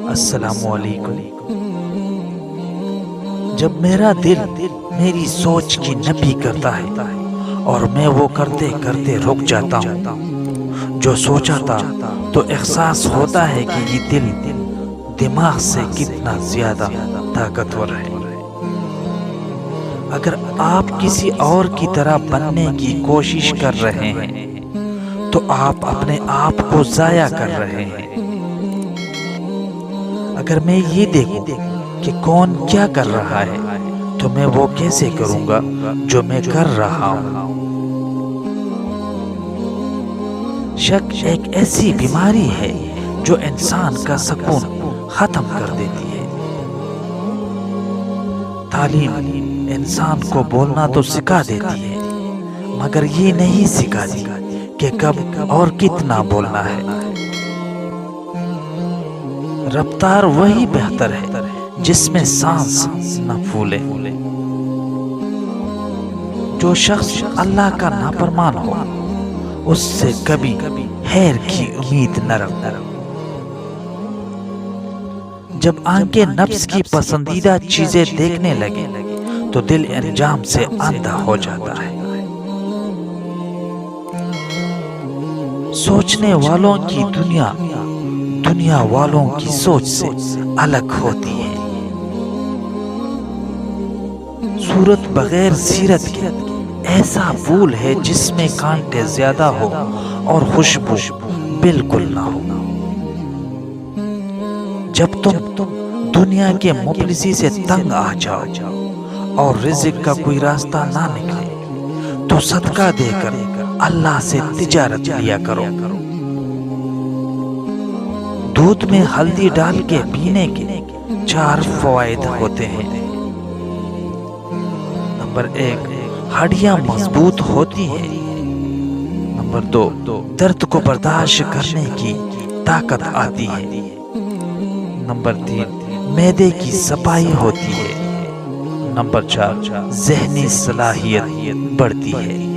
السلام علیکم۔ جب میرا دل میری سوچ کی نفی کرتا ہے اور میں وہ کرتے کرتے رک جاتا ہوں جو سوچا تھا، تو احساس ہوتا ہے کہ یہ دل دماغ سے کتنا زیادہ طاقتور ہے۔ اگر آپ کسی اور کی طرح بننے کی کوشش کر رہے ہیں تو آپ اپنے آپ کو ضائع کر رہے ہیں۔ اگر میں یہ دیکھوں کہ کون کیا کر رہا ہے تو میں وہ کیسے کروں گا جو میں کر رہا ہوں۔ شک ایک ایسی بیماری ہے جو انسان کا سکون ختم کر دیتی ہے۔ تعلیم انسان کو بولنا تو سکھا دیتی ہے، مگر یہ نہیں سکھاتی کہ کب اور کتنا بولنا ہے۔ رفتار وہی بہتر ہے جس میں سانس نہ پھولے۔ جو شخص اللہ کا نافرمان ہو اس سے کبھی خیر کی امید نہ رکھو۔ جب آنکھیں نفس کی پسندیدہ چیزیں دیکھنے لگے تو دل انجام سے اندھا ہو جاتا ہے۔ سوچنے والوں کی دنیا والوں کی سوچ سے الگ ہوتی ہے۔ صورت بغیر سیرت کے ایسا پھول ہے جس میں کانٹے زیادہ ہو اور خوشبو بالکل نہ ہو۔ جب تم دنیا کے مفلسی سے تنگ آ جاؤ اور رزق کا کوئی راستہ نہ نکلے تو صدقہ دے کر اللہ سے تجارت لیا کرو۔ دودھ میں ہلدی ڈال کے پینے کے 4 فوائد ہوتے ہیں۔ نمبر 1، ہڈیاں مضبوط ہوتی ہیں۔ نمبر 2، درد کو برداشت کرنے کی طاقت آتی ہے۔ نمبر 3، معدے کی صفائی ہوتی ہے۔ نمبر 4، ذہنی صلاحیت بڑھتی ہے۔